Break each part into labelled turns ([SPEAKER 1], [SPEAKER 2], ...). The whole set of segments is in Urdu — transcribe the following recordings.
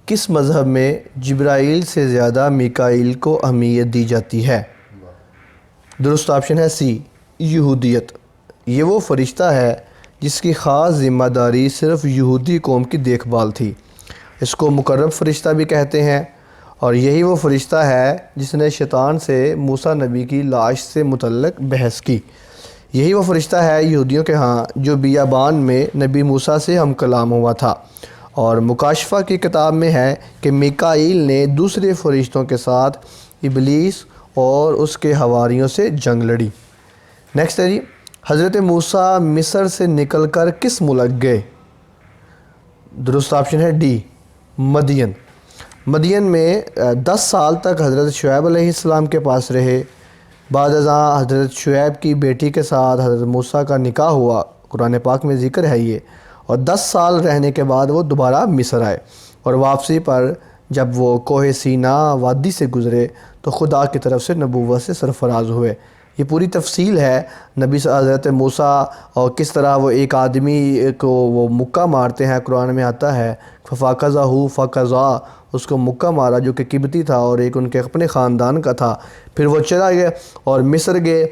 [SPEAKER 1] کس مذہب میں جبرائیل سے زیادہ میکائیل کو اہمیت دی جاتی ہے؟ درست آپشن ہے سی، یہودیت۔ یہ وہ فرشتہ ہے جس کی خاص ذمہ داری صرف یہودی قوم کی دیکھ بھال تھی۔ اس کو مقرب فرشتہ بھی کہتے ہیں، اور یہی وہ فرشتہ ہے جس نے شیطان سے موسیٰ نبی کی لاش سے متعلق بحث کی۔ یہی وہ فرشتہ ہے یہودیوں کے ہاں جو بیابان میں نبی موسیٰ سے ہم کلام ہوا تھا، اور مکاشفہ کی کتاب میں ہے کہ میکائیل نے دوسرے فرشتوں کے ساتھ ابلیس اور اس کے حواریوں سے جنگ لڑی۔ نیکسٹ ہے جی، حضرت موسیٰ مصر سے نکل کر کس ملک گئے؟ درست آپشن ہے ڈی، مدین۔ مدین میں 10 سال تک حضرت شعیب علیہ السلام کے پاس رہے۔ بعد ازاں حضرت شعیب کی بیٹی کے ساتھ حضرت موسیٰ کا نکاح ہوا، قرآن پاک میں ذکر ہے یہ، اور 10 سال رہنے کے بعد وہ دوبارہ مصر آئے، اور واپسی پر جب وہ کوہ سینا وادی سے گزرے تو خدا کی طرف سے نبوت سے سرفراز ہوئے۔ یہ پوری تفصیل ہے نبی حضرت موسیٰ اور کس طرح وہ ایک آدمی کو وہ مکہ مارتے ہیں، قرآن میں آتا ہے فَفَقَذَهُ فَقَذَا، اس کو مکہ مارا جو کہ قبطی تھا اور ایک ان کے اپنے خاندان کا تھا۔ پھر وہ چلا گئے اور مصر گئے،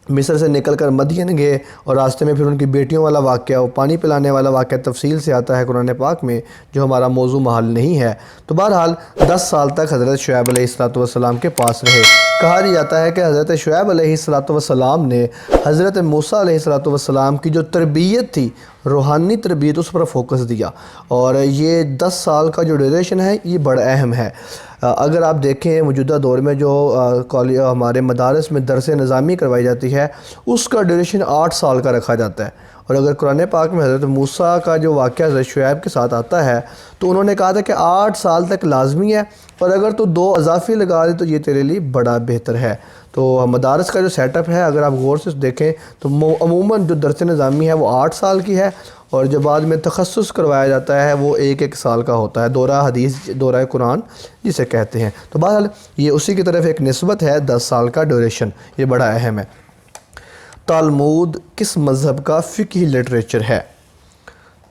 [SPEAKER 1] مصر سے نکل کر مدین گئے، اور راستے میں پھر ان کی بیٹیوں والا واقعہ، وہ پانی پلانے والا واقعہ تفصیل سے آتا ہے قرآن پاک میں، جو ہمارا موضوع محل نہیں ہے۔ تو بہرحال 10 سال تک حضرت شعیب علیہ السلام کے پاس رہے۔ کہا جاتا ہے کہ حضرت شعیب علیہ السلام نے حضرت موسیٰ علیہ السلام کی جو تربیت تھی، روحانی تربیت، اس پر فوکس دیا، اور یہ 10 سال کا جو ڈیوریشن ہے یہ بڑا اہم ہے۔ اگر آپ دیکھیں موجودہ دور میں جو ہمارے مدارس میں درس نظامی کروائی جاتی ہے، اس کا ڈیوریشن 8 سال کا رکھا جاتا ہے، اور اگر قرآن پاک میں حضرت موسیٰ کا جو واقعہ حضرت شعیب کے ساتھ آتا ہے تو انہوں نے کہا تھا کہ 8 سال تک لازمی ہے، اور اگر تو 2 اضافی لگا دے تو یہ تیرے لیے بڑا بہتر ہے۔ تو مدارس کا جو سیٹ اپ ہے اگر آپ غور سے دیکھیں تو عموماً جو درس نظامی ہے وہ 8 سال کی ہے، اور جو بعد میں تخصص کروایا جاتا ہے وہ 1 سال کا ہوتا ہے، دورہ حدیث، دورہ قرآن جسے کہتے ہیں۔ تو بہرحال یہ اسی کی طرف ایک نسبت ہے، 10 سال کا ڈیوریشن، یہ بڑا اہم ہے۔ تالمود کس مذہب کا فقہی لٹریچر ہے؟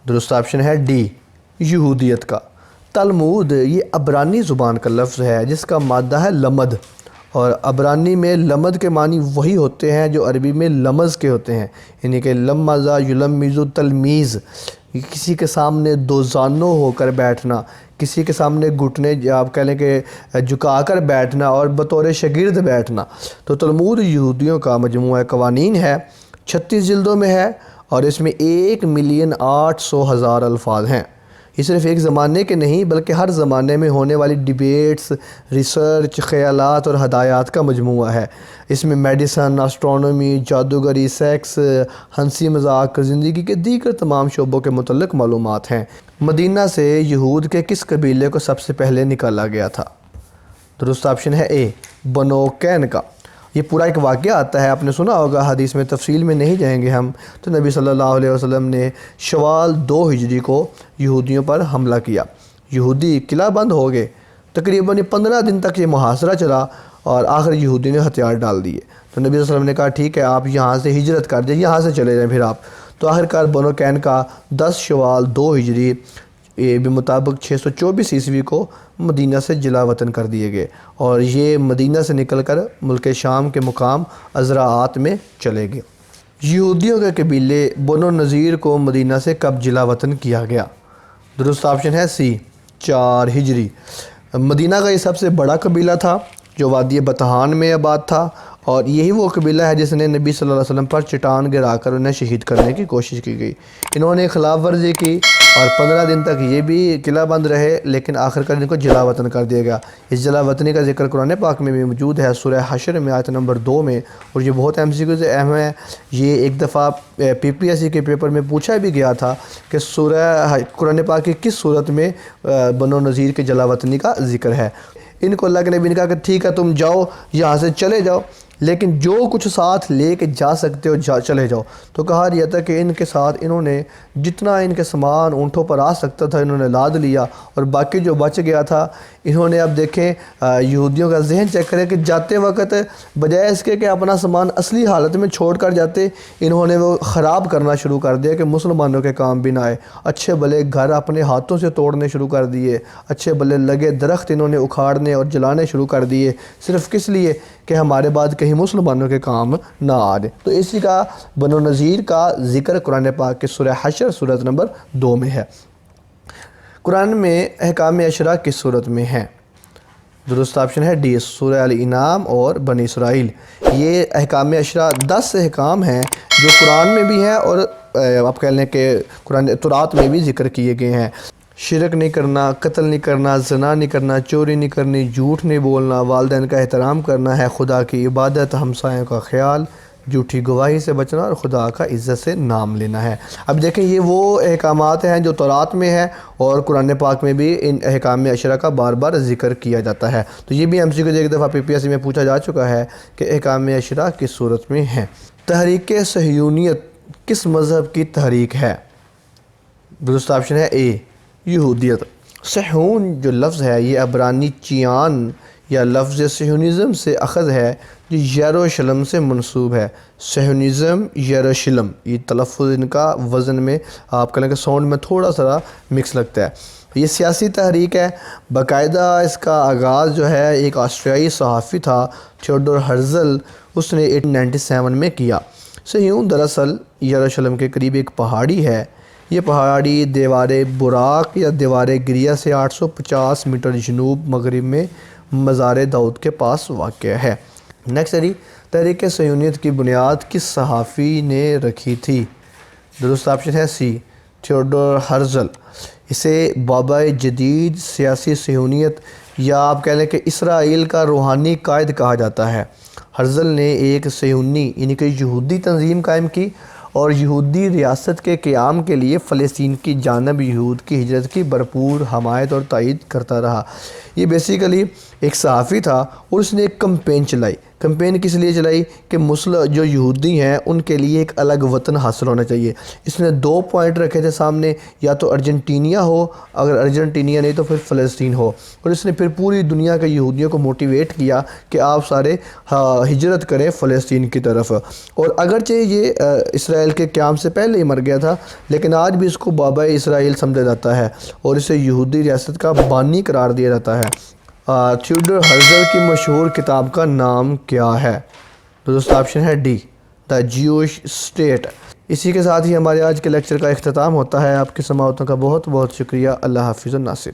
[SPEAKER 1] درست آپشن ہے ڈی، یہودیت کا۔ تالمود یہ عبرانی زبان کا لفظ ہے جس کا مادہ ہے لمد، اور عبرانی میں لمد کے معنی وہی ہوتے ہیں جو عربی میں لمز کے ہوتے ہیں، یعنی کہ لمزہ یلمز تلمیز، کسی کے سامنے دو زانو ہو کر بیٹھنا، کسی کے سامنے گھٹنے آپ کہہ لیں کہ جھکا کر بیٹھنا اور بطور شاگرد بیٹھنا۔ تو تلمود یہودیوں کا مجموعہ قوانین ہے، 36 جلدوں میں ہے، اور اس میں 1,800,000 الفاظ ہیں۔ یہ صرف ایک زمانے کے نہیں بلکہ ہر زمانے میں ہونے والی ڈیبیٹس، ریسرچ، خیالات اور ہدایات کا مجموعہ ہے۔ اس میں میڈیسن، اسٹرونومی، جادوگری، سیکس، ہنسی مذاق، زندگی کے دیگر تمام شعبوں کے متعلق معلومات ہیں۔ مدینہ سے یہود کے کس قبیلے کو سب سے پہلے نکالا گیا تھا؟ درست آپشن ہے اے، بنو قینقاع۔ یہ پورا ایک واقعہ آتا ہے، آپ نے سنا ہوگا، حدیث میں تفصیل میں نہیں جائیں گے ہم۔ تو نبی صلی اللہ علیہ وسلم نے شوال 2 ہجری کو یہودیوں پر حملہ کیا، یہودی قلعہ بند ہو گئے، تقریباً 15 دن تک یہ محاصرہ چلا، اور آخر یہودی نے ہتھیار ڈال دیے۔ تو نبی صلی اللہ علیہ وسلم نے کہا ٹھیک ہے آپ یہاں سے ہجرت کر دیں، یہاں سے چلے جائیں پھر آپ۔ تو آخرکار بنو قینقاع 10 شوال 2 ہجری بمطابق 624 عیسوی کو مدینہ سے جلا وطن کر دیے گئے، اور یہ مدینہ سے نکل کر ملک شام کے مقام عزرعات میں چلے گئے۔ یہودیوں کے قبیلے بنو نذیر کو مدینہ سے کب جلا وطن کیا گیا؟ درست آپشن ہے سی، 4 ہجری۔ مدینہ کا یہ سب سے بڑا قبیلہ تھا جو وادی بطحان میں آباد تھا، اور یہی وہ قبیلہ ہے جس نے نبی صلی اللہ علیہ وسلم پر چٹان گرا کر انہیں شہید کرنے کی کوشش کی گئی۔ انہوں نے خلاف ورزی کی، اور 15 دن تک یہ بھی قلعہ بند رہے، لیکن آخرکار ان کو جلا وطن کر دیا گیا۔ اس جلا وطنی کا ذکر قرآن پاک میں بھی موجود ہے، سورہ حشر میں آیت نمبر 2 میں، اور یہ بہت MCQ سے اہم ہے۔ یہ ایک دفعہ PPSC کے پیپر میں پوچھا بھی گیا تھا کہ سورہ قرآن پاک کی کس صورت میں بنو نذیر کے جلا وطنی کا ذکر ہے۔ ان کو اللہ کے نبی نے کہا کہ ٹھیک ہے تم جاؤ، یہاں سے چلے جاؤ، لیکن جو کچھ ساتھ لے کے جا سکتے ہو چلے جاؤ۔ تو کہا رہا تھا کہ ان کے ساتھ انہوں نے جتنا ان کے سامان اونٹوں پر آ سکتا تھا انہوں نے لاد لیا، اور باقی جو بچ گیا تھا انہوں نے، اب دیکھیں یہودیوں کا ذہن چیک کریں کہ جاتے وقت بجائے اس کے کہ اپنا سامان اصلی حالت میں چھوڑ کر جاتے، انہوں نے وہ خراب کرنا شروع کر دیا کہ مسلمانوں کے کام بھی نہ آئے۔ اچھے بھلے گھر اپنے ہاتھوں سے توڑنے شروع کر دیے، اچھے بھلے لگے درخت انہوں نے اکھاڑنے اور جلانے شروع کر دیے، صرف کس لیے کہ ہمارے بعد کہیں مسلمانوں کے کام نہ آ جائے۔ تو اسی کا بنو نذیر کا ذکر قرآن پاک کے سورہ حشر سورۃ نمبر 2 میں ہے۔ قرآن میں احکام عشرہ کس صورت میں ہیں؟ درست آپشن ہے ڈی، سورہ الانعام اور بنی اسرائیل۔ یہ احکام عشرہ 10 احکام ہیں جو قرآن میں بھی ہیں اور آپ کہہ لیں کہ قرآن تورات میں بھی ذکر کیے گئے ہیں۔ شرک نہیں کرنا، قتل نہیں کرنا، زنا نہیں کرنا، چوری نہیں کرنی، جھوٹ نہیں بولنا، والدین کا احترام کرنا ہے، خدا کی عبادت، ہمسایوں کا خیال، جھوٹی گواہی سے بچنا اور خدا کا عزت سے نام لینا ہے۔ اب دیکھیں یہ وہ احکامات ہیں جو تورات میں ہیں اور قرآن پاک میں بھی ان احکام عشرہ کا بار بار ذکر کیا جاتا ہے۔ تو یہ بھی ہم سے ایک دفعہ PPSC میں پوچھا جا چکا ہے کہ احکام عشرہ کس صورت میں ہیں۔ تحریک صہیونیت کس مذہب کی تحریک ہے؟ درست آپشن ہے اے، یہودیت۔ صہیون جو لفظ ہے یہ عبرانی چیان یا لفظ صہیونزم سے اخذ ہے جو یروشلم سے منسوب ہے۔ صہیونزم، یروشلم، یہ تلفظ ان کا وزن میں آپ کہہ لیں کہ ساؤنڈ میں تھوڑا سا مکس لگتا ہے۔ یہ سیاسی تحریک ہے، باقاعدہ اس کا آغاز جو ہے ایک آسٹریائی صحافی تھا تھیوڈور ہرزل، اس نے 1897 میں کیا۔ صہیون دراصل یروشلم کے قریب ایک پہاڑی ہے۔ یہ پہاڑی دیوار براق یا دیوار گریا سے 850 میٹر جنوب مغرب میں مزار داؤد کے پاس واقع ہے۔ نیکسٹ تحریک صہیونیت کی بنیاد کس صحافی نے رکھی تھی؟ درست آپشن ہے سی، تھیوڈور ہرزل۔ اسے بابا جدید سیاسی صہیونیت یا آپ کہہ لیں کہ اسرائیل کا روحانی قائد کہا جاتا ہے۔ ہرزل نے ایک صہیونی یعنی کہ یہودی تنظیم قائم کی اور یہودی ریاست کے قیام کے لیے فلسطین کی جانب یہود کی ہجرت کی بھرپور حمایت اور تائید کرتا رہا۔ یہ بیسیکلی ایک صحافی تھا اور اس نے ایک کمپین چلائی۔ کمپین کس لیے چلائی کہ جو یہودی ہیں ان کے لیے ایک الگ وطن حاصل ہونا چاہیے۔ اس نے 2 پوائنٹ رکھے تھے سامنے، یا تو ارجنٹینیا ہو، اگر ارجنٹینیا نہیں تو پھر فلسطین ہو، اور اس نے پھر پوری دنیا کے یہودیوں کو موٹیویٹ کیا کہ آپ سارے ہجرت کریں فلسطین کی طرف۔ اور اگرچہ یہ اسرائیل کے قیام سے پہلے ہی مر گیا تھا، لیکن آج بھی اس کو بابا اسرائیل سمجھا جاتا ہے اور اسے یہودی ریاست کا بانی قرار دیا جاتا ہے۔ تھیوڈور ہرزل کی مشہور کتاب کا نام کیا ہے؟ درست آپشن ہے ڈی، دا جیوش اسٹیٹ۔ اسی کے ساتھ ہی ہمارے آج کے لیکچر کا اختتام ہوتا ہے۔ آپ کی سماعتوں کا بہت بہت شکریہ۔ اللہ حافظ الناصر۔